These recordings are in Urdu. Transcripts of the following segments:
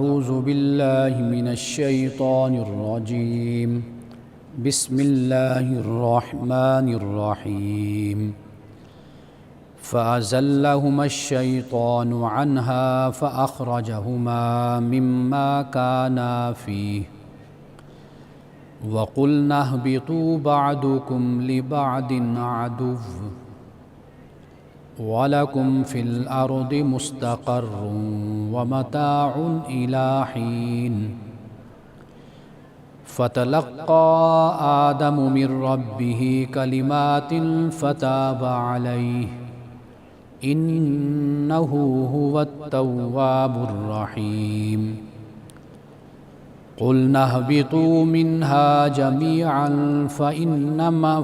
أعوذ بالله من الشيطان الرجيم بسم الله الرحمن الرحيم فأزلهما الشيطان عنها فأخرجهما مما كانا فيه وقلنا اهبطوا بعضكم لبعض عدو وَلَكُمْ فِي الْأَرْضِ مُسْتَقَرٌّ وَمَتَاعٌ إِلَى حِينٍ فَتَلَقَّى آدَمُ مِنْ رَبِّهِ كَلِمَاتٍ فَتَابَ عَلَيْهِ إِنَّهُ هُوَ التَّوَّابُ الرَّحِيمُ قُلْنَا اهْبِطُوا مِنْهَا جَمِيعًا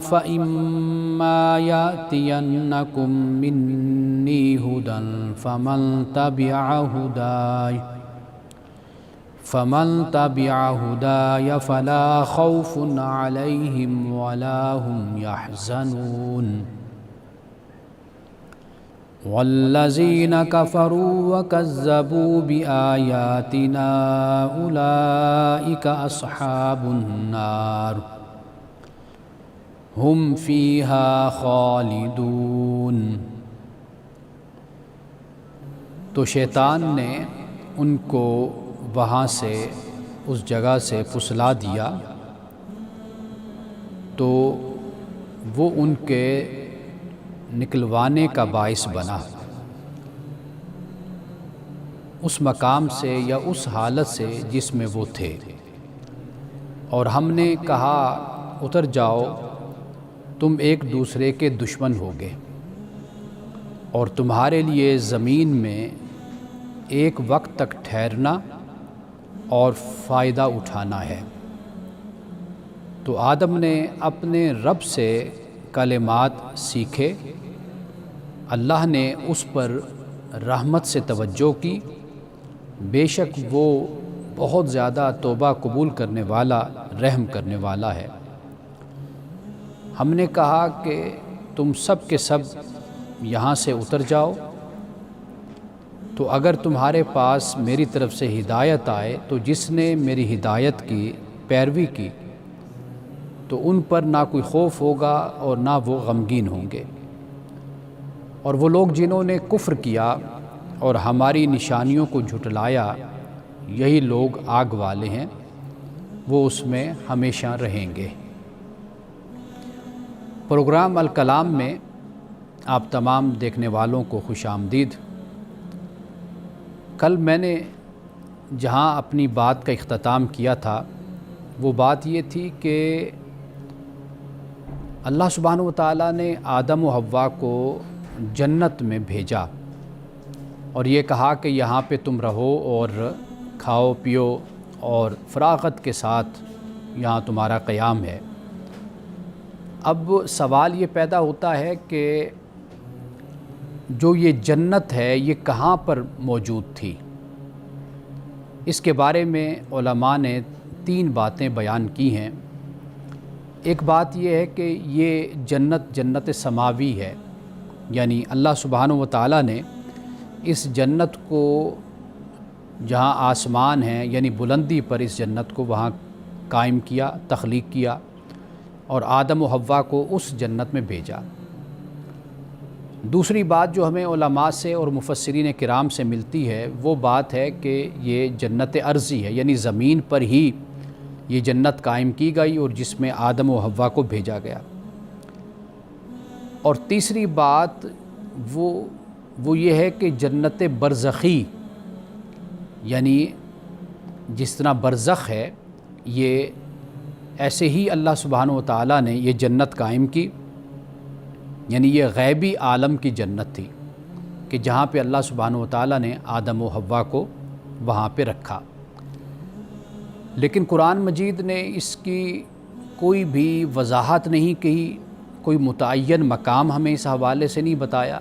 فَإِمَّا يَأْتِيَنَّكُم مِّنِّي هُدًى فَمَن تَبِعَ هُدَايَ فَلَا خَوْفٌ عَلَيْهِمْ وَلَا هُمْ يَحْزَنُونَ وَالَّذِينَ كَفَرُوا وَكَذَّبُوا بِآيَاتِنَا أُولَئِكَ أَصْحَابُ النَّارِ هُمْ فِيهَا خَالِدُونَ۔ تو شیطان نے ان کو وہاں سے اس جگہ سے پھسلا دیا تو وہ ان کے نکلوانے کا باعث بنا، اس مقام سے یا اس حالت سے جس میں وہ تھے، اور ہم نے کہا اتر جاؤ، تم ایک دوسرے کے دشمن ہوگے اور تمہارے لیے زمین میں ایک وقت تک ٹھہرنا اور فائدہ اٹھانا ہے۔ تو آدم نے اپنے رب سے کلمات سیکھے، اللہ نے اس پر رحمت سے توجہ کی، بے شک وہ بہت زیادہ توبہ قبول کرنے والا، رحم کرنے والا ہے۔ ہم نے کہا کہ تم سب کے سب یہاں سے اتر جاؤ، تو اگر تمہارے پاس میری طرف سے ہدایت آئے تو جس نے میری ہدایت کی پیروی کی تو ان پر نہ کوئی خوف ہوگا اور نہ وہ غمگین ہوں گے، اور وہ لوگ جنہوں نے کفر کیا اور ہماری نشانیوں کو جھٹلایا یہی لوگ آگ والے ہیں، وہ اس میں ہمیشہ رہیں گے۔ پروگرام الکلام میں آپ تمام دیکھنے والوں کو خوش آمدید۔ کل میں نے جہاں اپنی بات کا اختتام کیا تھا وہ بات یہ تھی کہ اللہ سبحانہ وتعالیٰ نے آدم و حوا کو جنت میں بھیجا اور یہ کہا کہ یہاں پہ تم رہو اور کھاؤ پیو اور فراغت کے ساتھ یہاں تمہارا قیام ہے۔ اب سوال یہ پیدا ہوتا ہے کہ جو یہ جنت ہے یہ کہاں پر موجود تھی؟ اس کے بارے میں علماء نے 3 باتیں بیان کی ہیں۔ ایک بات یہ ہے کہ یہ جنت سماوی ہے، یعنی اللہ سبحانہ وتعالیٰ نے اس جنت کو جہاں آسمان ہیں یعنی بلندی پر اس جنت کو وہاں قائم کیا، تخلیق کیا اور آدم و حوا کو اس جنت میں بھیجا۔ دوسری بات جو ہمیں علماء سے اور مفسرین کرام سے ملتی ہے وہ بات ہے کہ یہ جنت ارضی ہے، یعنی زمین پر ہی یہ جنت قائم کی گئی اور جس میں آدم و حوا کو بھیجا گیا۔ اور تیسری بات وہ یہ ہے کہ جنت برزخی، یعنی جس طرح برزخ ہے یہ ایسے ہی اللہ سبحانہ وتعالیٰ نے یہ جنت قائم کی، یعنی یہ غیبی عالم کی جنت تھی کہ جہاں پہ اللہ سبحانہ وتعالیٰ نے آدم و حوا کو وہاں پہ رکھا۔ لیکن قرآن مجید نے اس کی کوئی بھی وضاحت نہیں کی، کوئی متعین مقام ہمیں اس حوالے سے نہیں بتایا۔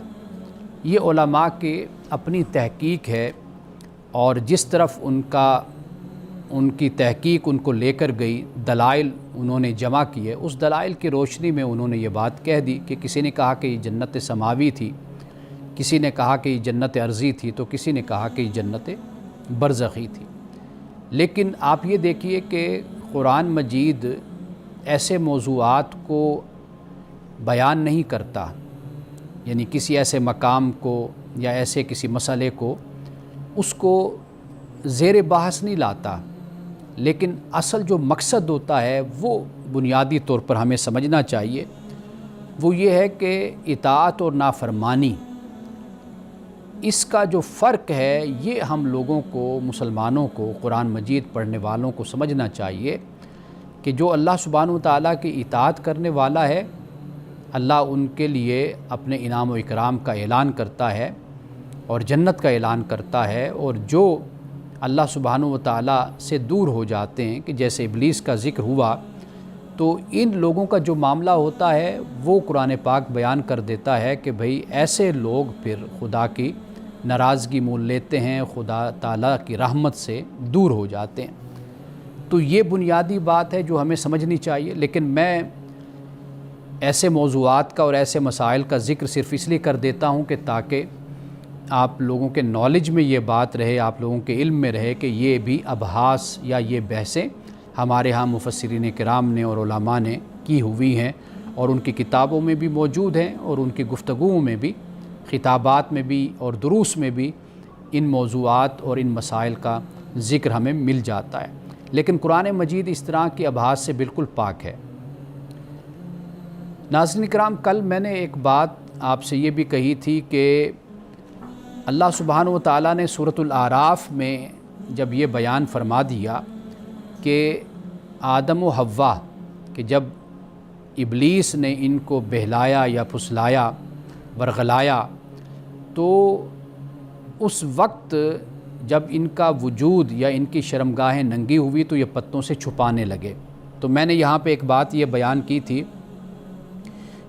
یہ علماء کے اپنی تحقیق ہے اور جس طرف ان کی تحقیق ان کو لے کر گئی، دلائل انہوں نے جمع کیے، اس دلائل کی روشنی میں انہوں نے یہ بات کہہ دی کہ کسی نے کہا کہ یہ جنت سماوی تھی، کسی نے کہا کہ یہ جنت ارضی تھی، تو کسی نے کہا کہ یہ جنت برزخی تھی۔ لیکن آپ یہ دیکھیے کہ قرآن مجید ایسے موضوعات کو بیان نہیں کرتا، یعنی کسی ایسے مقام کو یا ایسے کسی مسئلے کو اس کو زیر بحث نہیں لاتا، لیکن اصل جو مقصد ہوتا ہے وہ بنیادی طور پر ہمیں سمجھنا چاہیے، وہ یہ ہے کہ اطاعت اور نافرمانی، اس کا جو فرق ہے یہ ہم لوگوں کو، مسلمانوں کو، قرآن مجید پڑھنے والوں کو سمجھنا چاہیے کہ جو اللہ سبحانہ و تعالیٰ کی اطاعت کرنے والا ہے، اللہ ان کے لیے اپنے انعام و اکرام کا اعلان کرتا ہے اور جنت کا اعلان کرتا ہے، اور جو اللہ سبحانہ و تعالیٰ سے دور ہو جاتے ہیں، کہ جیسے ابلیس کا ذکر ہوا، تو ان لوگوں کا جو معاملہ ہوتا ہے وہ قرآن پاک بیان کر دیتا ہے کہ بھئی ایسے لوگ پھر خدا کی ناراضگی مول لیتے ہیں، خدا تعالیٰ کی رحمت سے دور ہو جاتے ہیں۔ تو یہ بنیادی بات ہے جو ہمیں سمجھنی چاہیے، لیکن میں ایسے موضوعات کا اور ایسے مسائل کا ذکر صرف اس لیے کر دیتا ہوں کہ تاکہ آپ لوگوں کے نالج میں یہ بات رہے، آپ لوگوں کے علم میں رہے کہ یہ بھی ابحاث یا یہ بحثیں ہمارے ہاں مفسرین کرام نے اور علماء نے کی ہوئی ہیں، اور ان کی کتابوں میں بھی موجود ہیں، اور ان کی گفتگوؤں میں بھی، خطابات میں بھی اور دروس میں بھی ان موضوعات اور ان مسائل کا ذکر ہمیں مل جاتا ہے۔ لیکن قرآن مجید اس طرح کی ابحاث سے بالکل پاک ہے۔ ناظرین کرام، کل میں نے ایک بات آپ سے یہ بھی کہی تھی کہ اللہ سبحانہ و تعالیٰ نے سورۃ الاعراف میں جب یہ بیان فرما دیا کہ آدم و حوا کہ جب ابلیس نے ان کو بہلایا یا پھسلایا، ورغلایا، تو اس وقت جب ان کا وجود یا ان کی شرمگاہیں ننگی ہوئی تو یہ پتوں سے چھپانے لگے۔ تو میں نے یہاں پہ ایک بات یہ بیان کی تھی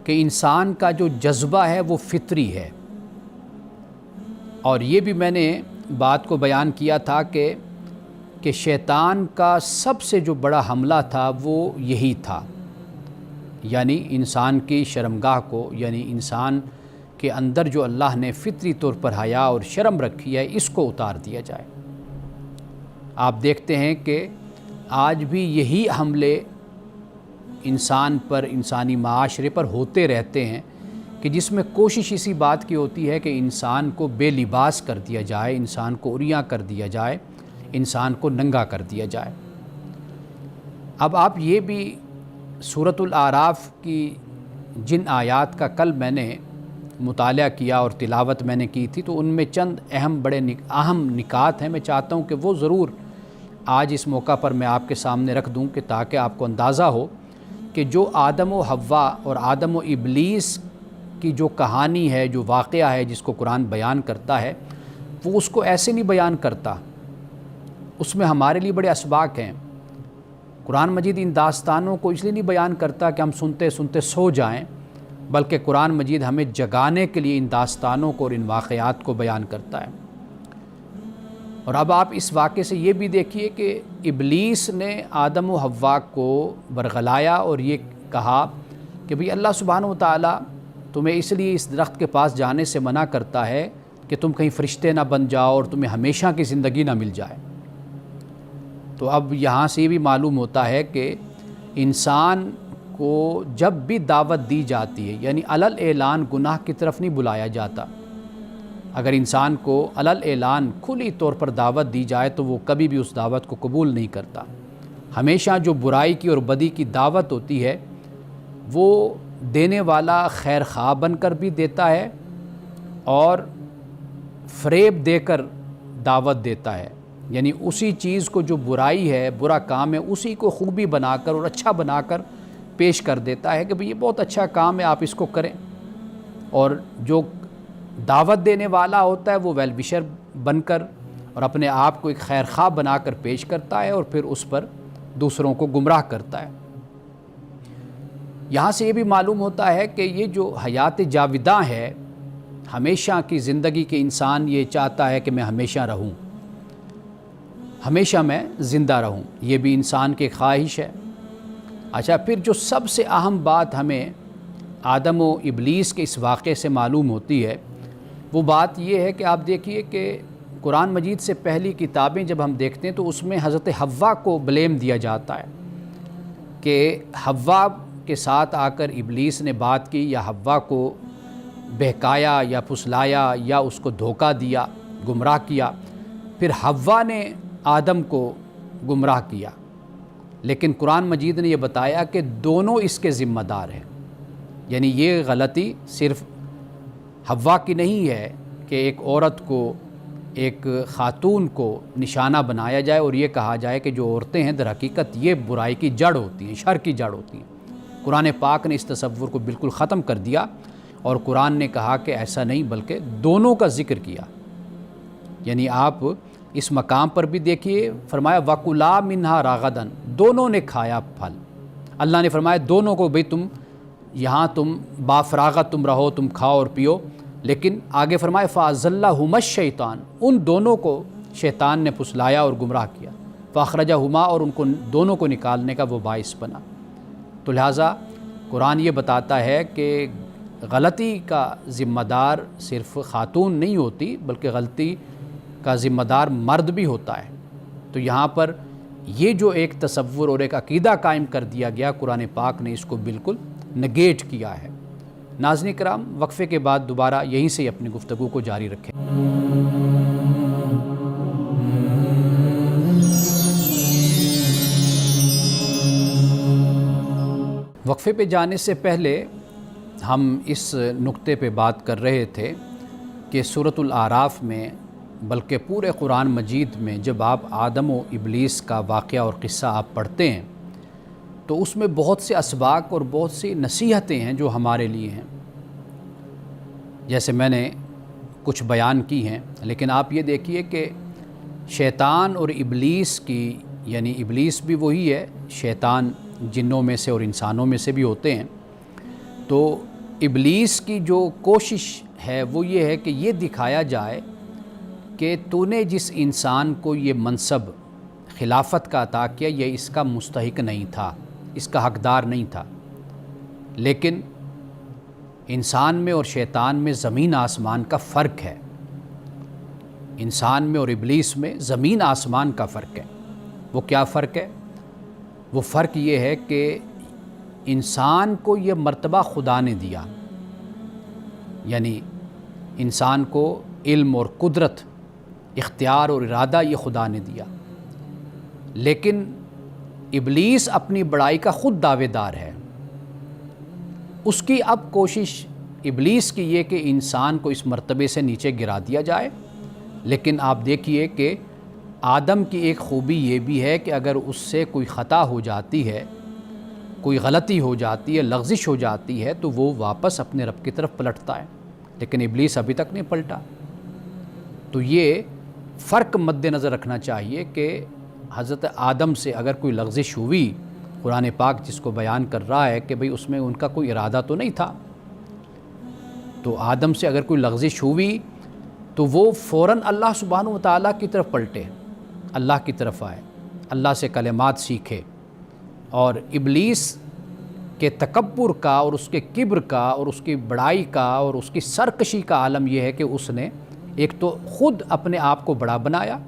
کہ انسان کا جو جذبہ ہے وہ فطری ہے، اور یہ بھی میں نے بات کو بیان کیا تھا کہ شیطان کا سب سے جو بڑا حملہ تھا وہ یہی تھا، یعنی انسان کی شرمگاہ کو، یعنی انسان کے اندر جو اللہ نے فطری طور پر حیا اور شرم رکھی ہے اس کو اتار دیا جائے۔ آپ دیکھتے ہیں کہ آج بھی یہی حملے انسان پر، انسانی معاشرے پر ہوتے رہتے ہیں، کہ جس میں کوشش اسی بات کی ہوتی ہے کہ انسان کو بے لباس کر دیا جائے، انسان کو عریاں کر دیا جائے، انسان کو ننگا کر دیا جائے۔ اب آپ یہ بھی سورۃ الاعراف کی جن آیات کا کل میں نے مطالعہ کیا اور تلاوت میں نے کی تھی، تو ان میں چند اہم نکات ہیں، میں چاہتا ہوں کہ وہ ضرور آج اس موقع پر میں آپ کے سامنے رکھ دوں، کہ تاکہ آپ کو اندازہ ہو کہ جو آدم و حوا اور آدم و ابلیس کی جو کہانی ہے، جو واقعہ ہے جس کو قرآن بیان کرتا ہے، وہ اس کو ایسے نہیں بیان کرتا، اس میں ہمارے لیے بڑے اسباق ہیں۔ قرآن مجید ان داستانوں کو اس لیے نہیں بیان کرتا کہ ہم سنتے سنتے سو جائیں، بلکہ قرآن مجید ہمیں جگانے کے لیے ان داستانوں کو اور ان واقعات کو بیان کرتا ہے۔ اور اب آپ اس واقعے سے یہ بھی دیکھیے کہ ابلیس نے آدم و حوا کو ورغلایا اور یہ کہا کہ بھئی اللہ سبحانہ و تعالیٰ تمہیں اس لیے اس درخت کے پاس جانے سے منع کرتا ہے کہ تم کہیں فرشتے نہ بن جاؤ اور تمہیں ہمیشہ کی زندگی نہ مل جائے۔ تو اب یہاں سے یہ بھی معلوم ہوتا ہے کہ انسان کو جب بھی دعوت دی جاتی ہے، یعنی علل اعلان گناہ کی طرف نہیں بلایا جاتا۔ اگر انسان کو علل اعلان کھلی طور پر دعوت دی جائے تو وہ کبھی بھی اس دعوت کو قبول نہیں کرتا۔ ہمیشہ جو برائی کی اور بدی کی دعوت ہوتی ہے وہ دینے والا خیر خواہ بن کر بھی دیتا ہے اور فریب دے کر دعوت دیتا ہے، یعنی اسی چیز کو جو برائی ہے، برا کام ہے، اسی کو خوبی بنا کر اور اچھا بنا کر پیش کر دیتا ہے کہ بھئی یہ بہت اچھا کام ہے، آپ اس کو کریں۔ اور جو دعوت دینے والا ہوتا ہے وہ ویل وشر بن کر اور اپنے آپ کو ایک خیر خواہ بنا کر پیش کرتا ہے اور پھر اس پر دوسروں کو گمراہ کرتا ہے۔ یہاں سے یہ بھی معلوم ہوتا ہے کہ یہ جو حیات جاوداں ہے، ہمیشہ کی زندگی کے انسان یہ چاہتا ہے کہ میں ہمیشہ رہوں، ہمیشہ میں زندہ رہوں، یہ بھی انسان کی خواہش ہے۔ اچھا، پھر جو سب سے اہم بات ہمیں آدم و ابلیس کے اس واقعے سے معلوم ہوتی ہے وہ بات یہ ہے کہ آپ دیکھیے کہ قرآن مجید سے پہلی کتابیں جب ہم دیکھتے ہیں تو اس میں حضرت حوا کو بلیم دیا جاتا ہے کہ حوا کے ساتھ آ کر ابلیس نے بات کی یا حوا کو بہکایا یا پھسلایا یا اس کو دھوکہ دیا، گمراہ کیا، پھر حوا نے آدم کو گمراہ کیا۔ لیکن قرآن مجید نے یہ بتایا کہ دونوں اس کے ذمہ دار ہیں، یعنی یہ غلطی صرف حوا کی نہیں ہے کہ ایک عورت کو، ایک خاتون کو نشانہ بنایا جائے اور یہ کہا جائے کہ جو عورتیں ہیں در حقیقت یہ برائی کی جڑ ہوتی ہیں، شر کی جڑ ہوتی ہیں۔ قرآن پاک نے اس تصور کو بالکل ختم کر دیا اور قرآن نے کہا کہ ایسا نہیں، بلکہ دونوں کا ذکر کیا۔ یعنی آپ اس مقام پر بھی دیکھیے، فرمایا وَكُلَا مِنْهَا رَغَدًا، دونوں نے کھایا پھل۔ اللہ نے فرمایا دونوں کو بھئی تم یہاں تم بافراغت تم رہو، تم کھاؤ اور پیو، لیکن آگے فرمایا فَأَزَلَّهُمَا الشَّيْطَانُ، ان دونوں کو شیطان نے پھسلایا اور گمراہ کیا، فَأَخْرَجَهُمَا، اور ان کو دونوں کو نکالنے کا وہ باعث بنا۔ تو لہٰذا قرآن یہ بتاتا ہے کہ غلطی کا ذمہ دار صرف خاتون نہیں ہوتی، بلکہ غلطی کا ذمہ دار مرد بھی ہوتا ہے۔ تو یہاں پر یہ جو ایک تصور اور ایک عقیدہ قائم کر دیا گیا، قرآن پاک نے اس کو بالکل نگیٹ کیا ہے۔ ناظرین کرام، وقفے کے بعد دوبارہ یہیں سے اپنی گفتگو کو جاری رکھیں۔ وقفے پہ جانے سے پہلے ہم اس نقطے پہ بات کر رہے تھے کہ سورۃ الاعراف میں، بلکہ پورے قرآن مجید میں جب آپ آدم و ابلیس کا واقعہ اور قصہ آپ پڑھتے ہیں تو اس میں بہت سے اسباق اور بہت سی نصیحتیں ہیں جو ہمارے لیے ہیں، جیسے میں نے کچھ بیان کی ہیں۔ لیکن آپ یہ دیکھیے کہ شیطان اور ابلیس کی، یعنی ابلیس بھی وہی ہے، شیطان جنوں میں سے اور انسانوں میں سے بھی ہوتے ہیں، تو ابلیس کی جو کوشش ہے وہ یہ ہے کہ یہ دکھایا جائے کہ تو نے جس انسان کو یہ منصب خلافت کا عطا کیا یہ اس کا مستحق نہیں تھا، اس کا حقدار نہیں تھا۔ لیکن انسان میں اور شیطان میں زمین آسمان کا فرق ہے، انسان میں اور ابلیس میں زمین آسمان کا فرق ہے۔ وہ کیا فرق ہے؟ وہ فرق یہ ہے کہ انسان کو یہ مرتبہ خدا نے دیا، یعنی انسان کو علم اور قدرت، اختیار اور ارادہ یہ خدا نے دیا، لیکن ابلیس اپنی بڑائی کا خود دعوے دار ہے۔ اس کی اب کوشش ابلیس کی یہ کہ انسان کو اس مرتبے سے نیچے گرا دیا جائے۔ لیکن آپ دیکھیے کہ آدم کی ایک خوبی یہ بھی ہے کہ اگر اس سے کوئی خطا ہو جاتی ہے، کوئی غلطی ہو جاتی ہے، لغزش ہو جاتی ہے، تو وہ واپس اپنے رب کی طرف پلٹتا ہے، لیکن ابلیس ابھی تک نہیں پلٹا۔ تو یہ فرق مد نظر رکھنا چاہیے کہ حضرت آدم سے اگر کوئی لغزش ہوئی، قرآن پاک جس کو بیان کر رہا ہے کہ بھئی اس میں ان کا کوئی ارادہ تو نہیں تھا، تو آدم سے اگر کوئی لغزش ہوئی تو وہ فوراً اللہ سبحانہ و تعالیٰ کی طرف پلٹے، اللہ کی طرف آئے، اللہ سے کلمات سیکھے۔ اور ابلیس کے تکبر کا اور اس کے کبر کا اور اس کی بڑائی کا اور اس کی سرکشی کا عالم یہ ہے کہ اس نے ایک تو خود اپنے آپ کو بڑا بنایا،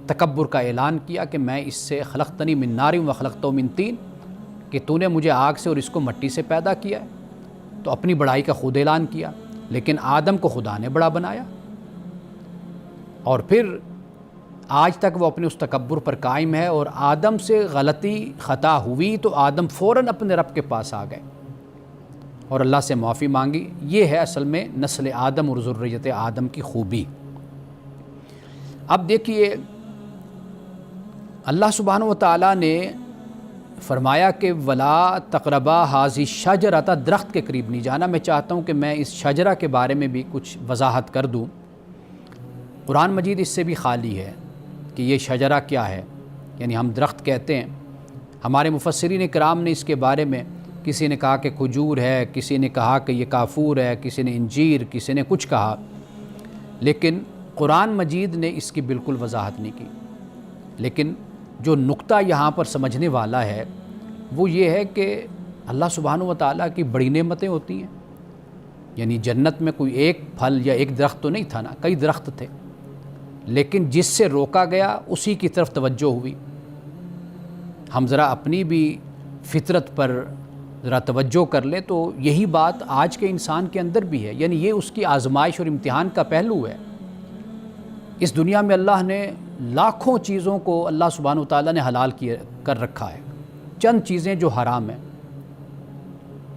تکبر کا اعلان کیا کہ میں اس سے خلقتنی من نار و خلقتہ من طین، کہ تو نے مجھے آگ سے اور اس کو مٹی سے پیدا کیا ہے، تو اپنی بڑائی کا خود اعلان کیا۔ لیکن آدم کو خدا نے بڑا بنایا، اور پھر آج تک وہ اپنے اس تکبر پر قائم ہے۔ اور آدم سے غلطی خطا ہوئی تو آدم فوراً اپنے رب کے پاس آ گئے اور اللہ سے معافی مانگی۔ یہ ہے اصل میں نسل آدم اور ذریت آدم کی خوبی۔ اب دیکھیے اللہ سبحانہ و تعالیٰ نے فرمایا کہ ولا تقربا حاذی شجرۃ، درخت کے قریب نہیں جانا۔ میں چاہتا ہوں کہ میں اس شجرہ کے بارے میں بھی کچھ وضاحت کر دوں۔ قرآن مجید اس سے بھی خالی ہے کہ یہ شجرہ کیا ہے، یعنی ہم درخت کہتے ہیں۔ ہمارے مفسرین کرام نے اس کے بارے میں، کسی نے کہا کہ کھجور ہے، کسی نے کہا کہ یہ کافور ہے، کسی نے انجیر، کسی نے کچھ کہا، لیکن قرآن مجید نے اس کی بالکل وضاحت نہیں کی۔ لیکن جو نقطہ یہاں پر سمجھنے والا ہے وہ یہ ہے کہ اللہ سبحانہ و تعالیٰ کی بڑی نعمتیں ہوتی ہیں، یعنی جنت میں کوئی ایک پھل یا ایک درخت تو نہیں تھا نا، کئی درخت تھے۔ لیکن جس سے روکا گیا اسی کی طرف توجہ ہوئی۔ ہم ذرا اپنی بھی فطرت پر ذرا توجہ کر لیں تو یہی بات آج کے انسان کے اندر بھی ہے، یعنی یہ اس کی آزمائش اور امتحان کا پہلو ہے۔ اس دنیا میں اللہ نے لاکھوں چیزوں کو اللہ سبحانہ وتعالیٰ نے حلال کر رکھا ہے، چند چیزیں جو حرام ہیں،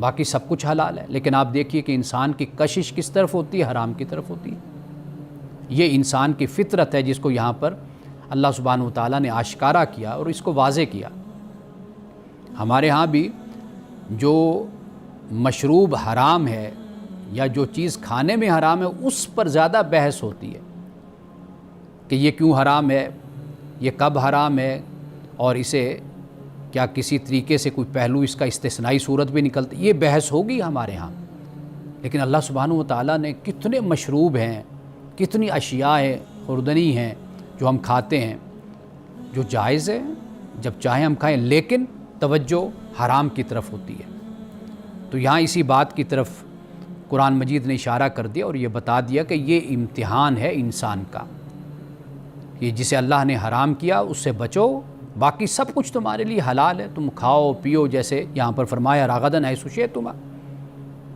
باقی سب کچھ حلال ہے۔ لیکن آپ دیکھیے کہ انسان کی کشش کس طرف ہوتی ہے؟ حرام کی طرف ہوتی ہے۔ یہ انسان کی فطرت ہے جس کو یہاں پر اللہ سبحانہ وتعالیٰ نے آشکارا کیا اور اس کو واضح کیا۔ ہمارے ہاں بھی جو مشروب حرام ہے یا جو چیز کھانے میں حرام ہے اس پر زیادہ بحث ہوتی ہے کہ یہ کیوں حرام ہے، یہ کب حرام ہے، اور اسے کیا کسی طریقے سے کوئی پہلو اس کا استثنائی صورت بھی نکلتی، یہ بحث ہوگی ہمارے ہاں۔ لیکن اللہ سبحانہ وتعالیٰ نے کتنے مشروب ہیں، کتنی اشیاء ہیں، خوردنی ہیں جو ہم کھاتے ہیں، جو جائز ہے، جب چاہیں ہم کھائیں، لیکن توجہ حرام کی طرف ہوتی ہے۔ تو یہاں اسی بات کی طرف قرآن مجید نے اشارہ کر دیا اور یہ بتا دیا کہ یہ امتحان ہے انسان کا، یہ جسے اللہ نے حرام کیا اس سے بچو، باقی سب کچھ تمہارے لیے حلال ہے، تم کھاؤ پیو، جیسے یہاں پر فرمایا راغدن حیث شئتم،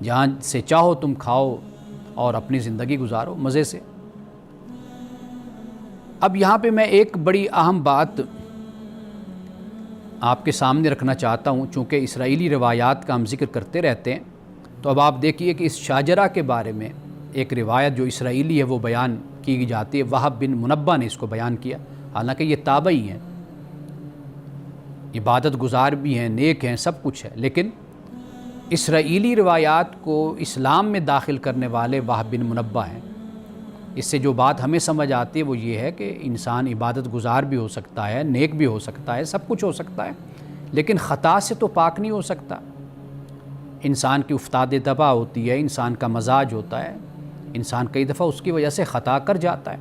جہاں سے چاہو تم کھاؤ اور اپنی زندگی گزارو مزے سے۔ اب یہاں پہ میں ایک بڑی اہم بات آپ کے سامنے رکھنا چاہتا ہوں، چونکہ اسرائیلی روایات کا ہم ذکر کرتے رہتے ہیں، تو اب آپ دیکھیے کہ اس شاجرہ کے بارے میں ایک روایت جو اسرائیلی ہے وہ بیان کی جاتی ہے۔ وہب بن منبہ نے اس کو بیان کیا، حالانکہ یہ تابعی ہیں، عبادت گزار بھی ہیں، نیک ہیں، سب کچھ ہے، لیکن اسرائیلی روایات کو اسلام میں داخل کرنے والے وہب بن منبہ ہیں۔ اس سے جو بات ہمیں سمجھ آتی ہے وہ یہ ہے کہ انسان عبادت گزار بھی ہو سکتا ہے، نیک بھی ہو سکتا ہے، سب کچھ ہو سکتا ہے، لیکن خطا سے تو پاک نہیں ہو سکتا۔ انسان کی افتاد طبع ہوتی ہے، انسان کا مزاج ہوتا ہے، انسان کئی دفعہ اس کی وجہ سے خطا کر جاتا ہے،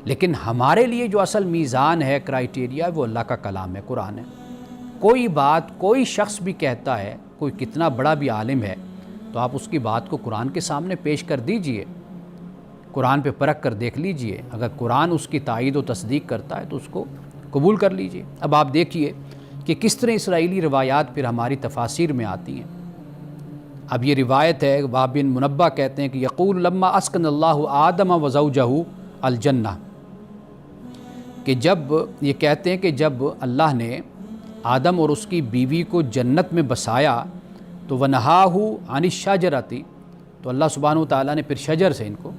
لیکن ہمارے لیے جو اصل میزان ہے، کرائیٹیریا، وہ اللہ کا کلام ہے، قرآن ہے۔ کوئی بات کوئی شخص بھی کہتا ہے، کوئی کتنا بڑا بھی عالم ہے، تو آپ اس کی بات کو قرآن کے سامنے پیش کر دیجئے، قرآن پہ پرکھ کر دیکھ لیجئے، اگر قرآن اس کی تائید و تصدیق کرتا ہے تو اس کو قبول کر لیجئے۔ اب آپ دیکھیے کہ کس طرح اسرائیلی روایات پھر ہماری تفاسیر میں آتی ہیں۔ اب یہ روایت ہے، وہب بن منبہ کہتے ہیں کہ یقول لما اسکن اللہ آدم وزوجہ الجنہ، کہ جب یہ کہتے ہیں کہ جب اللہ نے آدم اور اس کی بیوی کو جنت میں بسایا تو وَنَهَاهُ عَنِ الشَّجَرَةِ، تو اللہ سبحانہ وتعالیٰ نے پھر شجر سے ان کو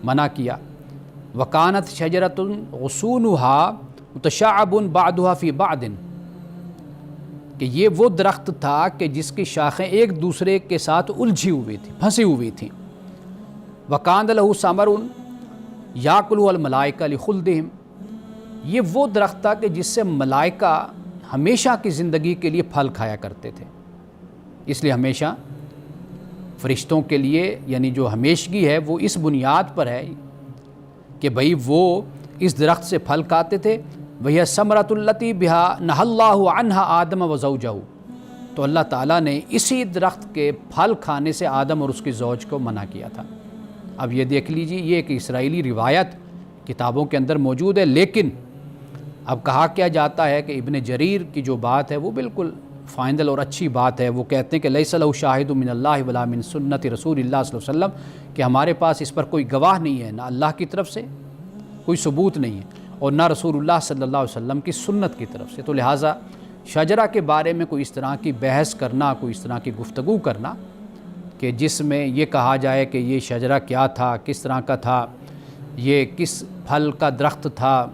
منع کیا۔ وَكَانَتْ شَجَرَةٌ غُصُونُهَا مُتَشَعَّبٌ بَعْضُهَا فِي بَعْضٍ، کہ یہ وہ درخت تھا کہ جس کی شاخیں ایک دوسرے کے ساتھ الجھی ہوئی تھیں، پھنسی ہوئی تھیں۔ وَكَانَ لَهُ ثَمَرٌ يَأْكُلُهُ الْمَلَائِكَةُ لِخُلْدِهِمْ، یہ وہ درخت تھا کہ جس سے ملائکہ ہمیشہ کی زندگی کے لیے پھل کھایا کرتے تھے۔ اس لیے ہمیشہ فرشتوں کے لیے یعنی جو ہمیشگی ہے وہ اس بنیاد پر ہے کہ بھئی وہ اس درخت سے پھل کھاتے تھے۔ وَهِيَ الثَّمَرَةُ الَّتِي بِهَا نَهَى اللَّهُ عَنْهَا آدَمَ وَزَوْجَهُ، تو اللہ تعالیٰ نے اسی درخت کے پھل کھانے سے آدم اور اس کی زوج کو منع کیا تھا۔ اب یہ دیکھ لیجیے، یہ ایک اسرائیلی روایت کتابوں کے اندر موجود ہے، لیکن اب کہا کیا جاتا ہے کہ ابن جریر کی جو بات ہے وہ بالکل فائنل اور اچھی بات ہے۔ وہ کہتے ہیں کہ لیس لہ شاہد من اللہ ولا من سنت رسول اللہ صلی اللہ علیہ وسلم، کہ ہمارے پاس اس پر کوئی گواہ نہیں ہے، نہ اللہ کی طرف سے کوئی ثبوت نہیں ہے اور نہ رسول اللہ صلی اللہ علیہ وسلم کی سنت کی طرف سے۔ تو لہٰذا شجرہ کے بارے میں کوئی اس طرح کی بحث کرنا، کوئی اس طرح کی گفتگو کرنا کہ جس میں یہ کہا جائے کہ یہ شجرہ کیا تھا، کس طرح کا تھا، یہ کس پھل کا درخت تھا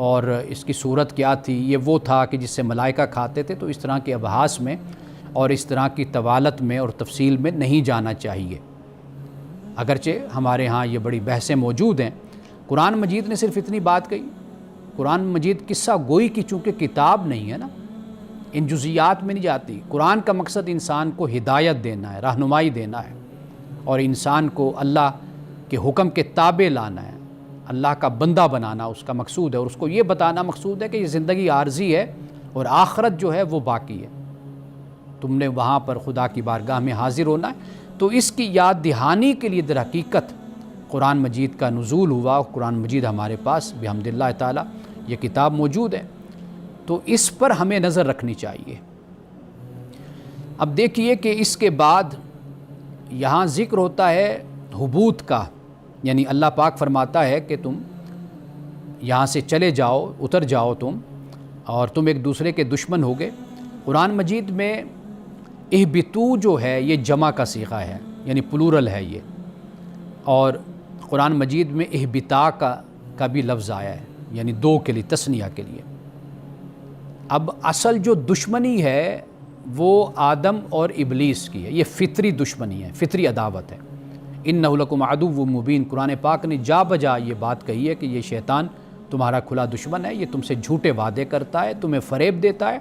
اور اس کی صورت کیا تھی، یہ وہ تھا کہ جس سے ملائکہ کھاتے تھے، تو اس طرح کے ابحاث میں اور اس طرح کی طوالت میں اور تفصیل میں نہیں جانا چاہیے، اگرچہ ہمارے ہاں یہ بڑی بحثیں موجود ہیں۔ قرآن مجید نے صرف اتنی بات کہی۔ قرآن مجید قصہ گوئی کی چونکہ کتاب نہیں ہے نا، ان جزیات میں نہیں جاتی۔ قرآن کا مقصد انسان کو ہدایت دینا ہے، رہنمائی دینا ہے، اور انسان کو اللہ کے حکم کے تابع لانا ہے، اللہ کا بندہ بنانا اس کا مقصود ہے، اور اس کو یہ بتانا مقصود ہے کہ یہ زندگی عارضی ہے اور آخرت جو ہے وہ باقی ہے، تم نے وہاں پر خدا کی بارگاہ میں حاضر ہونا ہے۔ تو اس کی یاد دہانی کے لیے در حقیقت قرآن مجید کا نزول ہوا، قرآن مجید ہمارے پاس بحمد اللہ تعالی یہ کتاب موجود ہے، تو اس پر ہمیں نظر رکھنی چاہیے۔ اب دیکھیے کہ اس کے بعد یہاں ذکر ہوتا ہے حبوط کا، یعنی اللہ پاک فرماتا ہے کہ تم یہاں سے چلے جاؤ، اتر جاؤ تم، اور تم ایک دوسرے کے دشمن ہوگے۔ قرآن مجید میں اہبتو جو ہے یہ جمع کا صیغہ ہے، یعنی پلورل ہے یہ، اور قرآن مجید میں اہبتا کا بھی لفظ آیا ہے، یعنی دو کے لیے، تثنیہ کے لیے۔ اب اصل جو دشمنی ہے وہ آدم اور ابلیس کی ہے، یہ فطری دشمنی ہے، فطری عداوت ہے۔ انہ لکم عدو مبین، قرآن پاک نے جا بجا یہ بات کہی ہے کہ یہ شیطان تمہارا کھلا دشمن ہے، یہ تم سے جھوٹے وعدے کرتا ہے، تمہیں فریب دیتا ہے،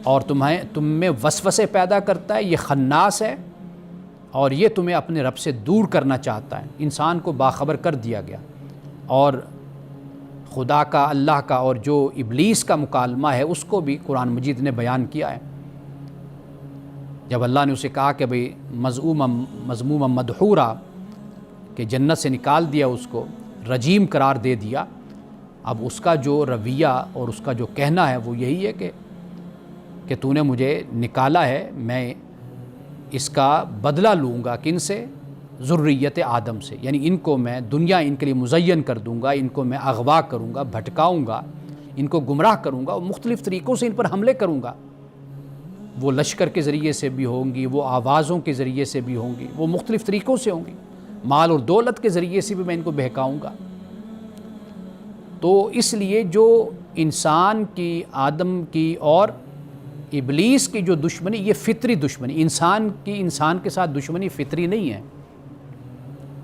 اور تم میں وسوسے پیدا کرتا ہے، یہ خناس ہے، اور یہ تمہیں اپنے رب سے دور کرنا چاہتا ہے۔ انسان کو باخبر کر دیا گیا، اور خدا کا، اللہ کا اور جو ابلیس کا مکالمہ ہے اس کو بھی قرآن مجید نے بیان کیا ہے۔ جب اللہ نے اسے کہا کہ بھئی مذموما مدحورا، کہ جنت سے نکال دیا، اس کو رجیم قرار دے دیا، اب اس کا جو رویہ اور اس کا جو کہنا ہے وہ یہی ہے کہ تو نے مجھے نکالا ہے، میں اس کا بدلہ لوں گا، کن سے؟ ذریت آدم سے، یعنی ان کو میں دنیا ان کے لیے مزین کر دوں گا، ان کو میں اغوا کروں گا، بھٹکاؤں گا، ان کو گمراہ کروں گا، اور مختلف طریقوں سے ان پر حملے کروں گا۔ وہ لشکر کے ذریعے سے بھی ہوں گی، وہ آوازوں کے ذریعے سے بھی ہوں گی، وہ مختلف طریقوں سے ہوں گی، مال اور دولت کے ذریعے سے بھی میں ان کو بہکاؤں گا۔ تو اس لیے جو انسان کی، آدم کی اور ابلیس کی جو دشمنی، یہ فطری دشمنی، انسان کے ساتھ دشمنی فطری نہیں ہے،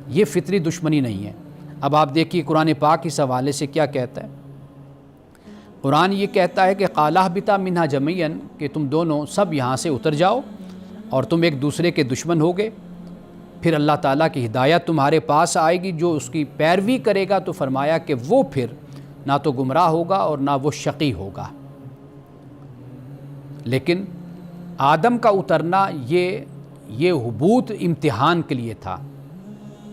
یہ فطری دشمنی نہیں ہے۔ اب آپ دیکھیے قرآن پاک اس حوالے سے کیا کہتا ہے۔ قرآن یہ کہتا ہے کہ قَالَ اهْبِطَا مِنْهَا جَمِيعًا، کہ تم دونوں سب یہاں سے اتر جاؤ اور تم ایک دوسرے کے دشمن ہوگے، پھر اللہ تعالیٰ کی ہدایت تمہارے پاس آئے گی، جو اس کی پیروی کرے گا تو فرمایا کہ وہ پھر نہ تو گمراہ ہوگا اور نہ وہ شقی ہوگا۔ لیکن آدم کا اترنا یہ حبوط امتحان کے لیے تھا،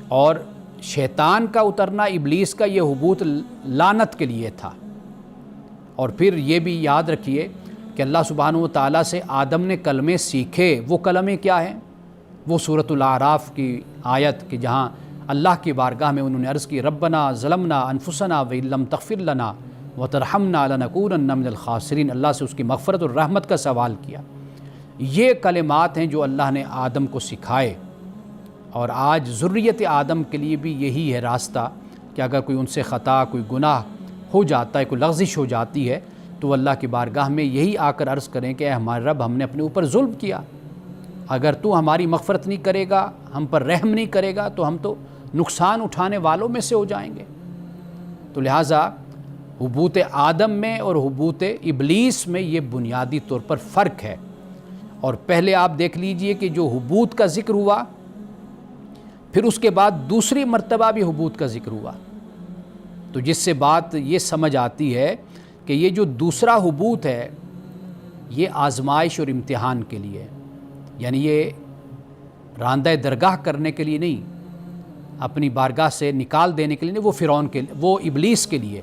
اور شیطان کا اترنا، ابلیس کا، یہ حبوط لعنت کے لیے تھا۔ اور پھر یہ بھی یاد رکھیے کہ اللہ سبحانہ و تعالیٰ سے آدم نے کلمے سیکھے، وہ کلمے کیا ہیں؟ وہ سورۃ الاعراف کی آیت کہ جہاں اللہ کی بارگاہ میں انہوں نے عرض کی ربنا ظلمنا انفسنا وان لم تغفر لنا وترحمنا لنکونن من الخاسرین، اللہ سے اس کی مغفرت اور رحمت کا سوال کیا۔ یہ کلمات ہیں جو اللہ نے آدم کو سکھائے، اور آج ذریت آدم کے لیے بھی یہی ہے راستہ کہ اگر کوئی ان سے خطا، کوئی گناہ ہو جاتا ہے، کوئی لغزش ہو جاتی ہے، تو وہ اللہ کی بارگاہ میں یہی آ کر عرض کریں کہ اے ہمارے رب، ہم نے اپنے اوپر ظلم کیا، اگر تو ہماری مغفرت نہیں کرے گا، ہم پر رحم نہیں کرے گا، تو ہم تو نقصان اٹھانے والوں میں سے ہو جائیں گے۔ تو لہٰذا حبوط آدم میں اور حبوط ابلیس میں یہ بنیادی طور پر فرق ہے۔ اور پہلے آپ دیکھ لیجئے کہ جو حبوط کا ذکر ہوا، پھر اس کے بعد دوسری مرتبہ بھی حبوط کا ذکر ہوا، تو جس سے بات یہ سمجھ آتی ہے کہ یہ جو دوسرا حبوط ہے یہ آزمائش اور امتحان کے لیے، یعنی یہ راندہ درگاہ کرنے کے لیے نہیں، اپنی بارگاہ سے نکال دینے کے لیے نہیں، وہ فرعون کے، وہ ابلیس کے لیے،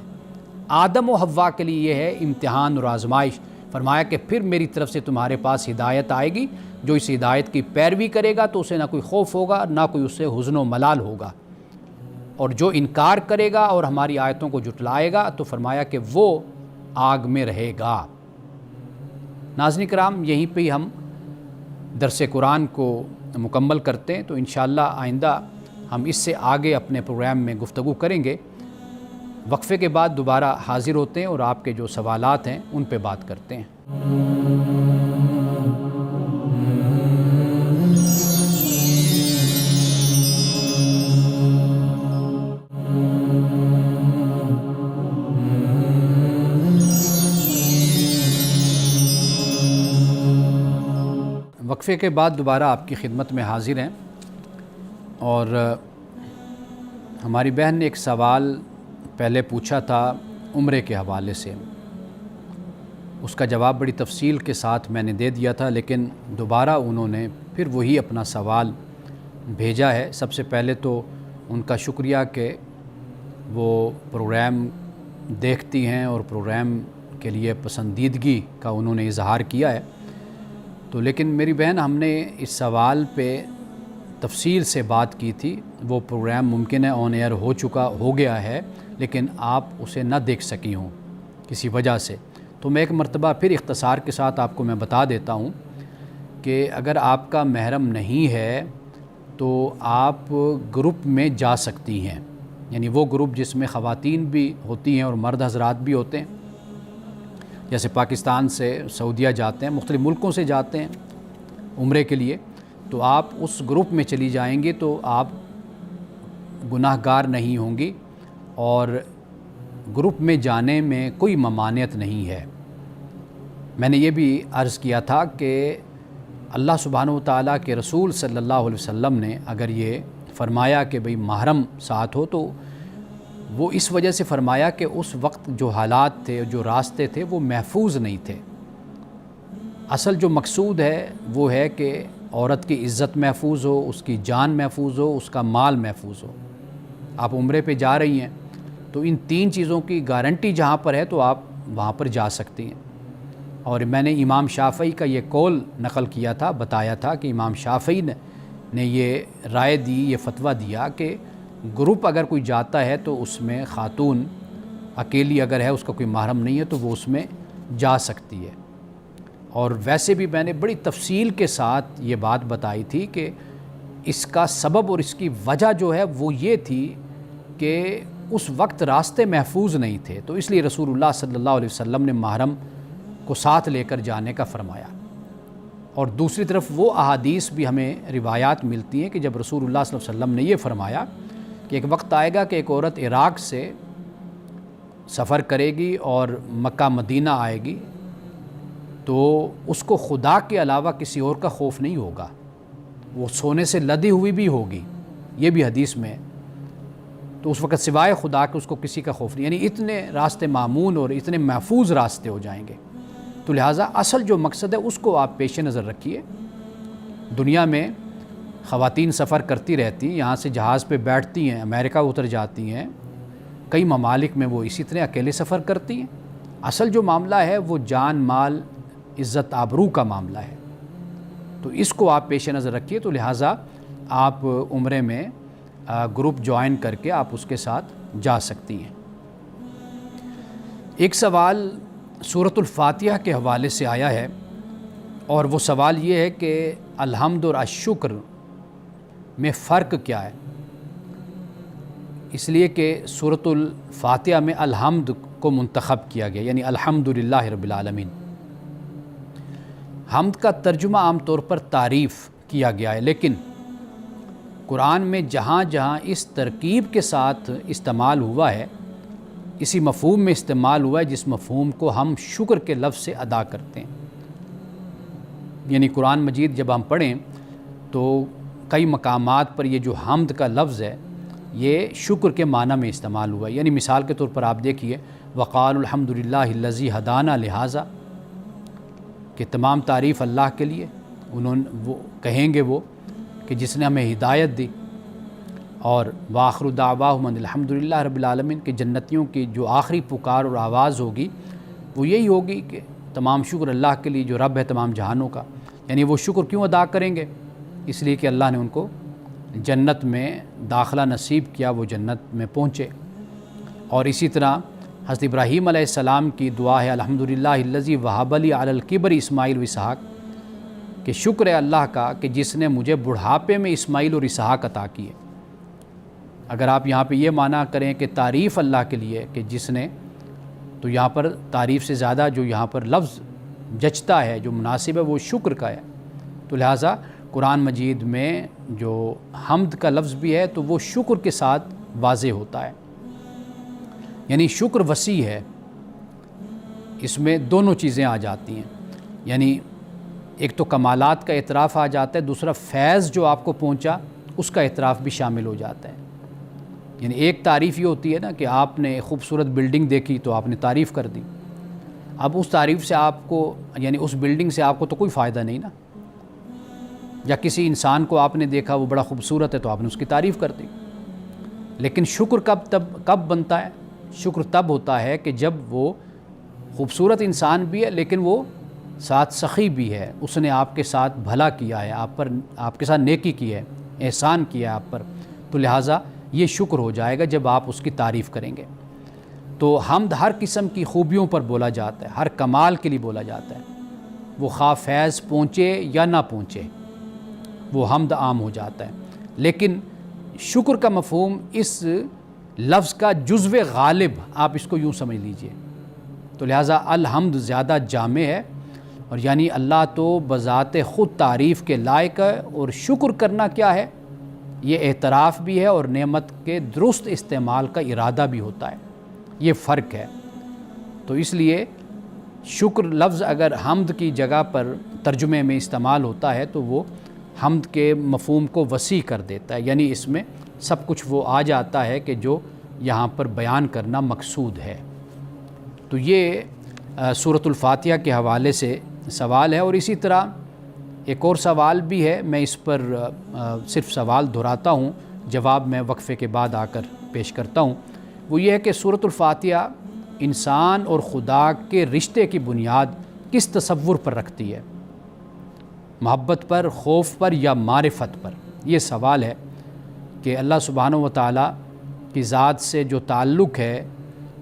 آدم و حوا کے لیے یہ ہے امتحان اور آزمائش۔ فرمایا کہ پھر میری طرف سے تمہارے پاس ہدایت آئے گی، جو اس ہدایت کی پیروی کرے گا تو اسے نہ کوئی خوف ہوگا، نہ کوئی اسے حزن و ملال ہوگا، اور جو انکار کرے گا اور ہماری آیتوں کو جھٹلائے گا تو فرمایا کہ وہ آگ میں رہے گا۔ ناظرین کرام، یہیں پہ ہی ہم درس قرآن کو مکمل کرتے ہیں، تو انشاءاللہ آئندہ ہم اس سے آگے اپنے پروگرام میں گفتگو کریں گے۔ وقفے کے بعد دوبارہ حاضر ہوتے ہیں اور آپ کے جو سوالات ہیں ان پہ بات کرتے ہیں۔ وقفے کے بعد دوبارہ آپ کی خدمت میں حاضر ہیں، اور ہماری بہن نے ایک سوال پہلے پوچھا تھا عمرے کے حوالے سے، اس کا جواب بڑی تفصیل کے ساتھ میں نے دے دیا تھا، لیکن دوبارہ انہوں نے پھر وہی اپنا سوال بھیجا ہے۔ سب سے پہلے تو ان کا شکریہ کہ وہ پروگرام دیکھتی ہیں اور پروگرام کے لیے پسندیدگی کا انہوں نے اظہار کیا ہے۔ تو لیکن میری بہن، ہم نے اس سوال پہ تفصیل سے بات کی تھی۔ وہ پروگرام ممکن ہے آن ایئر ہو گیا ہے، لیکن آپ اسے نہ دیکھ سکی ہوں کسی وجہ سے۔ تو میں ایک مرتبہ پھر اختصار کے ساتھ آپ کو میں بتا دیتا ہوں کہ اگر آپ کا محرم نہیں ہے تو آپ گروپ میں جا سکتی ہیں، یعنی وہ گروپ جس میں خواتین بھی ہوتی ہیں اور مرد حضرات بھی ہوتے ہیں، جیسے پاکستان سے سعودیہ جاتے ہیں، مختلف ملکوں سے جاتے ہیں عمرے کے لیے، تو آپ اس گروپ میں چلی جائیں گی تو آپ گناہ گار نہیں ہوں گی، اور گروپ میں جانے میں کوئی ممانعت نہیں ہے۔ میں نے یہ بھی عرض کیا تھا کہ اللہ سبحانہ و تعالیٰ کے رسول صلی اللہ علیہ وسلم نے اگر یہ فرمایا کہ بھئی محرم ساتھ ہو، تو وہ اس وجہ سے فرمایا کہ اس وقت جو حالات تھے، جو راستے تھے، وہ محفوظ نہیں تھے۔ اصل جو مقصود ہے وہ ہے کہ عورت کی عزت محفوظ ہو، اس کی جان محفوظ ہو، اس کا مال محفوظ ہو۔ آپ عمرے پہ جا رہی ہیں تو ان 3 چیزوں کی گارنٹی جہاں پر ہے تو آپ وہاں پر جا سکتی ہیں۔ اور میں نے امام شافعی کا یہ قول نقل کیا تھا، بتایا تھا کہ امام شافعی نے یہ رائے دی، یہ فتویٰ دیا کہ گروپ اگر کوئی جاتا ہے تو اس میں خاتون اکیلی اگر ہے، اس کا کوئی محرم نہیں ہے، تو وہ اس میں جا سکتی ہے۔ اور ویسے بھی میں نے بڑی تفصیل کے ساتھ یہ بات بتائی تھی کہ اس کا سبب اور اس کی وجہ جو ہے وہ یہ تھی کہ اس وقت راستے محفوظ نہیں تھے، تو اس لیے رسول اللہ صلی اللہ علیہ وسلم نے محرم کو ساتھ لے کر جانے کا فرمایا۔ اور دوسری طرف وہ احادیث بھی ہمیں روایات ملتی ہیں کہ جب رسول اللہ صلی اللہ علیہ وسلم نے یہ فرمایا کہ ایک وقت آئے گا کہ ایک عورت عراق سے سفر کرے گی اور مکہ مدینہ آئے گی تو اس کو خدا کے علاوہ کسی اور کا خوف نہیں ہوگا، وہ سونے سے لدی ہوئی بھی ہوگی، یہ بھی حدیث میں ہے، تو اس وقت سوائے خدا کے اس کو کسی کا خوف نہیں، یعنی اتنے راستے معمون اور اتنے محفوظ راستے ہو جائیں گے۔ تو لہٰذا اصل جو مقصد ہے اس کو آپ پیش نظر رکھیے۔ دنیا میں خواتین سفر کرتی رہتی ہیں، یہاں سے جہاز پہ بیٹھتی ہیں، امریکہ اتر جاتی ہیں، کئی ممالک میں وہ اسی طرح اکیلے سفر کرتی ہیں۔ اصل جو معاملہ ہے وہ جان مال عزت آبرو کا معاملہ ہے، تو اس کو آپ پیش نظر رکھیے۔ تو لہٰذا آپ عمرے میں گروپ جوائن کر کے آپ اس کے ساتھ جا سکتی ہیں۔ ایک سوال سورۃ الفاتحہ کے حوالے سے آیا ہے، اور وہ سوال یہ ہے کہ الحمد اور الشکر میں فرق کیا ہے؟ اس لیے کہ سورۃ الفاتحہ میں الحمد کو منتخب کیا گیا، یعنی الحمدللہ رب العالمین۔ حمد کا ترجمہ عام طور پر تعریف کیا گیا ہے، لیکن قرآن میں جہاں جہاں اس ترکیب کے ساتھ استعمال ہوا ہے، اسی مفہوم میں استعمال ہوا ہے جس مفہوم کو ہم شکر کے لفظ سے ادا کرتے ہیں۔ یعنی قرآن مجید جب ہم پڑھیں تو کئی مقامات پر یہ جو حمد کا لفظ ہے یہ شکر کے معنی میں استعمال ہوا ہے۔ یعنی مثال کے طور پر آپ دیکھیے وقالوا الحمدللہ الذی ہدانا لہذا، کہ تمام تعریف اللہ کے لیے، وہ کہیں گے وہ کہ جس نے ہمیں ہدایت دی، اور وآخر دعواہم ان الحمدللہ رب العالمین، کہ جنتیوں کی جو آخری پکار اور آواز ہوگی وہ یہی ہوگی کہ تمام شکر اللہ کے لیے جو رب ہے تمام جہانوں کا۔ یعنی وہ شکر کیوں ادا کریں گے؟ اس لیے کہ اللہ نے ان کو جنت میں داخلہ نصیب کیا، وہ جنت میں پہنچے۔ اور اسی طرح حضرت ابراہیم علیہ السلام کی دعا ہے الحمدللہ الذی وہب لی علی الکبر اسماعیل و اسحاق، کہ شکر ہے اللہ کا کہ جس نے مجھے بڑھاپے میں اسماعیل اور اسحاق عطا کیے۔ اگر آپ یہاں پہ یہ معنی کریں کہ تعریف اللہ کے لیے کہ جس نے، تو یہاں پر تعریف سے زیادہ جو یہاں پر لفظ جچتا ہے، جو مناسب ہے، وہ شکر کا ہے۔ تو لہٰذا قرآن مجید میں جو حمد کا لفظ بھی ہے تو وہ شکر کے ساتھ واضح ہوتا ہے، یعنی شکر وسیع ہے، اس میں دونوں چیزیں آ جاتی ہیں۔ یعنی ایک تو کمالات کا اعتراف آ جاتا ہے، دوسرا فیض جو آپ کو پہنچا اس کا اعتراف بھی شامل ہو جاتا ہے۔ یعنی ایک تعریف یہ ہوتی ہے نا کہ آپ نے خوبصورت بلڈنگ دیکھی تو آپ نے تعریف کر دی، اب اس تعریف سے آپ کو، یعنی اس بلڈنگ سے آپ کو تو کوئی فائدہ نہیں نا، یا کسی انسان کو آپ نے دیکھا وہ بڑا خوبصورت ہے تو آپ نے اس کی تعریف کر دی۔ لیکن شکر کب بنتا ہے؟ شکر تب ہوتا ہے کہ جب وہ خوبصورت انسان بھی ہے لیکن وہ ساتھ سخی بھی ہے، اس نے آپ کے ساتھ بھلا کیا ہے، آپ کے ساتھ نیکی کی ہے، احسان کیا ہے آپ پر، تو لہٰذا یہ شکر ہو جائے گا جب آپ اس کی تعریف کریں گے۔ تو حمد ہر قسم کی خوبیوں پر بولا جاتا ہے، ہر کمال کے لیے بولا جاتا ہے، وہ خواہ فیض پہنچے یا نہ پہنچے وہ حمد عام ہو جاتا ہے۔ لیکن شکر کا مفہوم اس لفظ کا جزو غالب، آپ اس کو یوں سمجھ لیجئے، تو لہٰذا الحمد زیادہ جامع ہے، اور یعنی اللہ تو بذات خود تعریف کے لائق ہے، اور شکر کرنا کیا ہے؟ یہ اعتراف بھی ہے اور نعمت کے درست استعمال کا ارادہ بھی ہوتا ہے، یہ فرق ہے۔ تو اس لیے شکر لفظ اگر حمد کی جگہ پر ترجمے میں استعمال ہوتا ہے تو وہ حمد کے مفہوم کو وسیع کر دیتا ہے، یعنی اس میں سب کچھ وہ آ جاتا ہے کہ جو یہاں پر بیان کرنا مقصود ہے۔ تو یہ سورۃ الفاتحہ کے حوالے سے سوال ہے، اور اسی طرح ایک اور سوال بھی ہے، میں اس پر صرف سوال دہراتا ہوں، جواب میں وقفے کے بعد آ کر پیش کرتا ہوں۔ وہ یہ ہے کہ سورۃ الفاتحہ انسان اور خدا کے رشتے کی بنیاد کس تصور پر رکھتی ہے؟ محبت پر، خوف پر یا معرفت پر؟ یہ سوال ہے کہ اللہ سبحانہ و تعالیٰ کی ذات سے جو تعلق ہے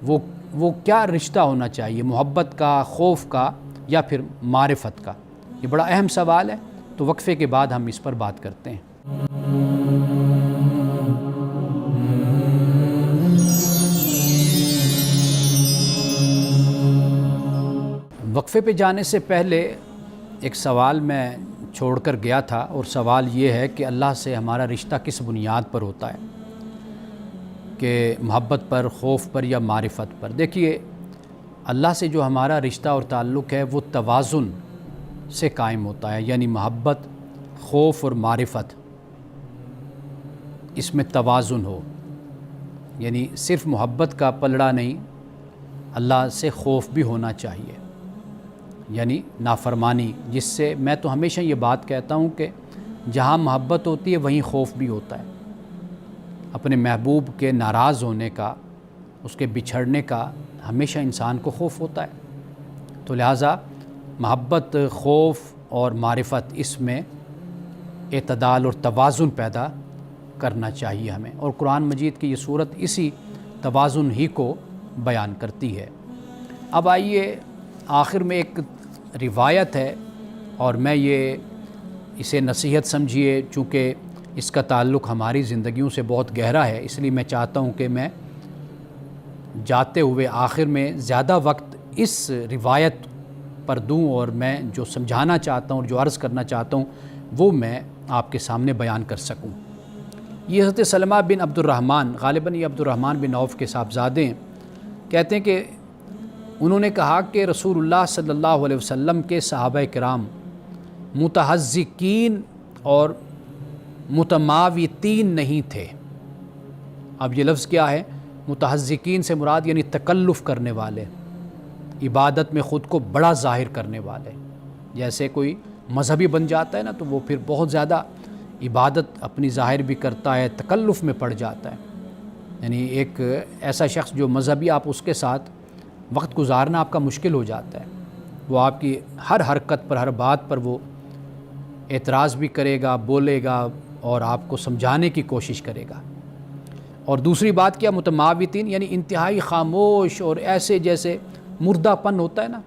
وہ کیا رشتہ ہونا چاہیے، محبت کا، خوف کا یا پھر معرفت کا؟ یہ بڑا اہم سوال ہے، تو وقفے کے بعد ہم اس پر بات کرتے ہیں۔ وقفے پہ جانے سے پہلے ایک سوال میں چھوڑ کر گیا تھا، اور سوال یہ ہے کہ اللہ سے ہمارا رشتہ کس بنیاد پر ہوتا ہے، کہ محبت پر، خوف پر یا معرفت پر؟ دیکھیے، اللہ سے جو ہمارا رشتہ اور تعلق ہے وہ توازن سے قائم ہوتا ہے، یعنی محبت، خوف اور معرفت، اس میں توازن ہو، یعنی صرف محبت کا پلڑا نہیں، اللہ سے خوف بھی ہونا چاہیے، یعنی نافرمانی، جس سے میں تو ہمیشہ یہ بات کہتا ہوں کہ جہاں محبت ہوتی ہے وہیں خوف بھی ہوتا ہے۔ اپنے محبوب کے ناراض ہونے کا، اس کے بچھڑنے کا ہمیشہ انسان کو خوف ہوتا ہے، تو لہٰذا محبت، خوف اور معرفت، اس میں اعتدال اور توازن پیدا کرنا چاہیے ہمیں، اور قرآن مجید کی یہ صورت اسی توازن ہی کو بیان کرتی ہے۔ اب آئیے، آخر میں ایک روایت ہے، اور میں یہ اسے نصیحت سمجھیے، چونکہ اس کا تعلق ہماری زندگیوں سے بہت گہرا ہے، اس لیے میں چاہتا ہوں کہ میں جاتے ہوئے آخر میں زیادہ وقت اس روایت پر دوں، اور میں جو سمجھانا چاہتا ہوں اور جو عرض کرنا چاہتا ہوں وہ میں آپ کے سامنے بیان کر سکوں۔ یہ حضرت سلمہ بن عبد الرحمن، غالباً یہ عبد الرحمن بن عوف کے صاحبزادے ہیں، کہتے ہیں کہ انہوں نے کہا کہ رسول اللہ صلی اللہ علیہ وسلم کے صحابہ کرام متحزقین اور متماوتین نہیں تھے۔ اب یہ لفظ کیا ہے؟ متحزقین سے مراد یعنی تکلف کرنے والے، عبادت میں خود کو بڑا ظاہر کرنے والے، جیسے کوئی مذہبی بن جاتا ہے نا تو وہ پھر بہت زیادہ عبادت اپنی ظاہر بھی کرتا ہے، تکلف میں پڑ جاتا ہے، یعنی ایک ایسا شخص جو مذہبی، آپ اس کے ساتھ وقت گزارنا آپ کا مشکل ہو جاتا ہے، وہ آپ کی ہر حرکت پر، ہر بات پر وہ اعتراض بھی کرے گا، بولے گا اور آپ کو سمجھانے کی کوشش کرے گا۔ اور دوسری بات کیا؟ متماوتین، یعنی انتہائی خاموش، اور ایسے جیسے مردہ پن ہوتا ہے نا،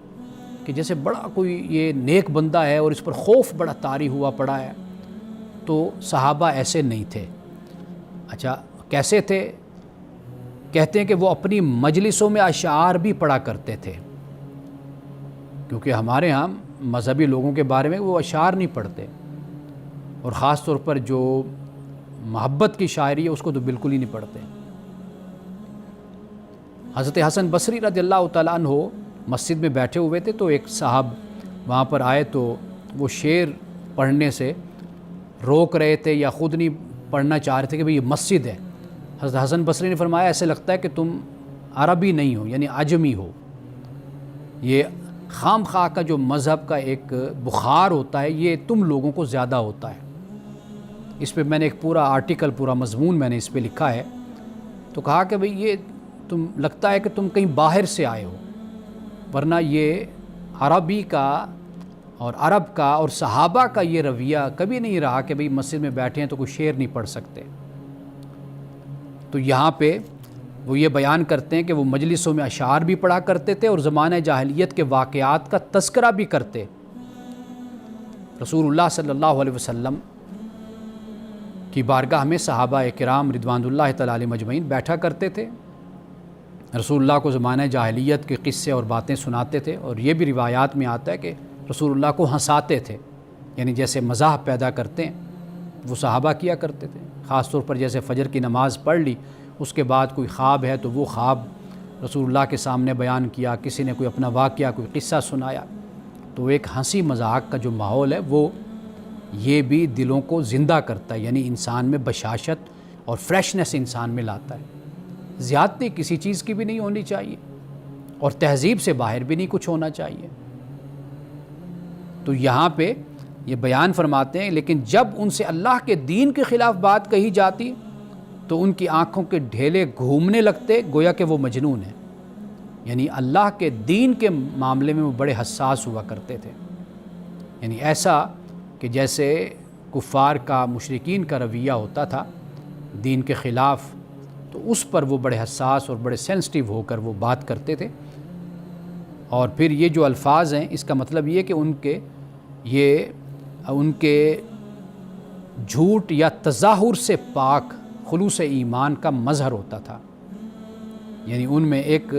کہ جیسے بڑا کوئی یہ نیک بندہ ہے اور اس پر خوف بڑا طاری ہوا پڑا ہے، تو صحابہ ایسے نہیں تھے۔ اچھا، کیسے تھے؟ کہتے ہیں کہ وہ اپنی مجلسوں میں اشعار بھی پڑھا کرتے تھے، کیونکہ ہمارے ہاں مذہبی لوگوں کے بارے میں وہ اشعار نہیں پڑھتے، اور خاص طور پر جو محبت کی شاعری ہے اس کو تو بالکل ہی نہیں پڑھتے۔ حضرت حسن بصری رضی اللہ تعالیٰ عنہ مسجد میں بیٹھے ہوئے تھے، تو ایک صاحب وہاں پر آئے تو وہ شعر پڑھنے سے روک رہے تھے یا خود نہیں پڑھنا چاہ رہے تھے کہ بھئی یہ مسجد ہے۔ حضرت حسن بصری نے فرمایا ایسے لگتا ہے کہ تم عربی نہیں ہو، یعنی عجمی ہو۔ یہ خام خواہ کا جو مذہب کا ایک بخار ہوتا ہے یہ تم لوگوں کو زیادہ ہوتا ہے۔ اس پہ میں نے ایک پورا آرٹیکل، پورا مضمون میں نے اس پہ لکھا ہے، تو کہا کہ بھئی یہ تم لگتا ہے کہ تم کہیں باہر سے آئے ہو، ورنہ یہ عربی کا اور عرب کا اور صحابہ کا یہ رویہ کبھی نہیں رہا کہ بھئی مسجد میں بیٹھے ہیں تو کوئی شعر نہیں پڑھ سکتے۔ تو یہاں پہ وہ یہ بیان کرتے ہیں کہ وہ مجلسوں میں اشعار بھی پڑھا کرتے تھے اور زمانہ جاہلیت کے واقعات کا تذکرہ بھی کرتے۔ رسول اللہ صلی اللہ علیہ وسلم کی بارگاہ میں صحابہ کرام رضوان اللہ تعالی علیہم مجمعین بیٹھا کرتے تھے، رسول اللہ کو زمانہ جاہلیت کے قصے اور باتیں سناتے تھے، اور یہ بھی روایات میں آتا ہے کہ رسول اللہ کو ہنساتے تھے، یعنی جیسے مزاح پیدا کرتے ہیں وہ صحابہ کیا کرتے تھے۔ خاص طور پر جیسے فجر کی نماز پڑھ لی، اس کے بعد کوئی خواب ہے تو وہ خواب رسول اللہ کے سامنے بیان کیا، کسی نے کوئی اپنا واقعہ کوئی قصہ سنایا، تو ایک ہنسی مذاق کا جو ماحول ہے وہ یہ بھی دلوں کو زندہ کرتا ہے، یعنی انسان میں بشاشت اور فریشنس انسان میں لاتا ہے۔ زیادتی کسی چیز کی بھی نہیں ہونی چاہیے اور تہذیب سے باہر بھی نہیں کچھ ہونا چاہیے۔ تو یہاں پہ یہ بیان فرماتے ہیں، لیکن جب ان سے اللہ کے دین کے خلاف بات کہی جاتی تو ان کی آنکھوں کے ڈھیلے گھومنے لگتے، گویا کہ وہ مجنون ہیں۔ یعنی اللہ کے دین کے معاملے میں وہ بڑے حساس ہوا کرتے تھے، یعنی ایسا کہ جیسے کفار کا مشرکین کا رویہ ہوتا تھا دین کے خلاف، تو اس پر وہ بڑے حساس اور بڑے سینسٹیو ہو کر وہ بات کرتے تھے۔ اور پھر یہ جو الفاظ ہیں اس کا مطلب یہ کہ ان کے جھوٹ یا تظاہر سے پاک خلوص ایمان کا مظہر ہوتا تھا، یعنی ان میں ایک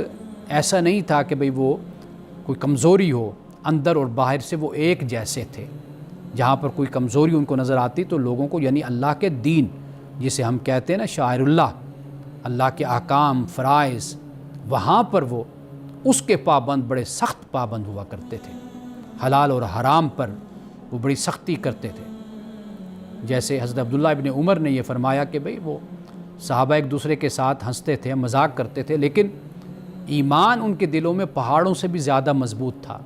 ایسا نہیں تھا کہ بھئی وہ کوئی کمزوری ہو، اندر اور باہر سے وہ ایک جیسے تھے۔ جہاں پر کوئی کمزوری ان کو نظر آتی تو لوگوں کو، یعنی اللہ کے دین جسے ہم کہتے ہیں نا شاعر اللہ کے احکام فرائض، وہاں پر وہ اس کے پابند، بڑے سخت پابند ہوا کرتے تھے۔ حلال اور حرام پر وہ بڑی سختی کرتے تھے۔ جیسے حضرت عبداللہ ابن عمر نے یہ فرمایا کہ بھئی وہ صحابہ ایک دوسرے کے ساتھ ہنستے تھے، مذاق کرتے تھے، لیکن ایمان ان کے دلوں میں پہاڑوں سے بھی زیادہ مضبوط تھا۔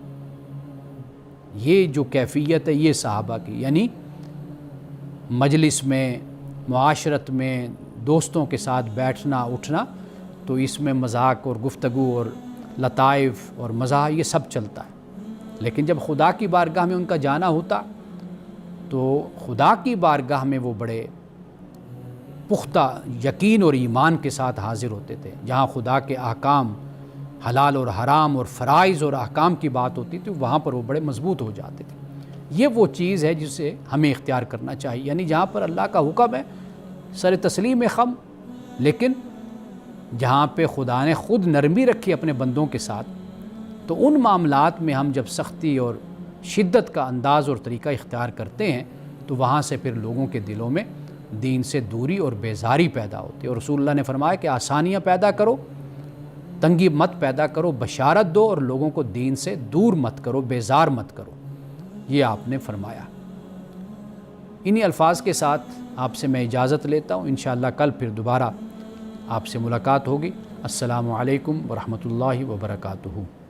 یہ جو کیفیت ہے یہ صحابہ کی، یعنی مجلس میں، معاشرت میں، دوستوں کے ساتھ بیٹھنا اٹھنا، تو اس میں مذاق اور گفتگو اور لطائف اور مزاح یہ سب چلتا ہے، لیکن جب خدا کی بارگاہ میں ان کا جانا ہوتا تو خدا کی بارگاہ میں وہ بڑے پختہ یقین اور ایمان کے ساتھ حاضر ہوتے تھے۔ جہاں خدا کے احکام، حلال اور حرام اور فرائض اور احکام کی بات ہوتی تھی، وہاں پر وہ بڑے مضبوط ہو جاتے تھے۔ یہ وہ چیز ہے جسے ہمیں اختیار کرنا چاہیے، یعنی جہاں پر اللہ کا حکم ہے سر تسلیم خم، لیکن جہاں پہ خدا نے خود نرمی رکھی اپنے بندوں کے ساتھ، تو ان معاملات میں ہم جب سختی اور شدت کا انداز اور طریقہ اختیار کرتے ہیں تو وہاں سے پھر لوگوں کے دلوں میں دین سے دوری اور بیزاری پیدا ہوتی ہے۔ اور رسول اللہ نے فرمایا کہ آسانیاں پیدا کرو، تنگی مت پیدا کرو، بشارت دو، اور لوگوں کو دین سے دور مت کرو، بیزار مت کرو، یہ آپ نے فرمایا۔ انہی الفاظ کے ساتھ آپ سے میں اجازت لیتا ہوں، انشاءاللہ کل پھر دوبارہ آپ سے ملاقات ہوگی۔ السلام علیکم ورحمۃ اللہ وبرکاتہ۔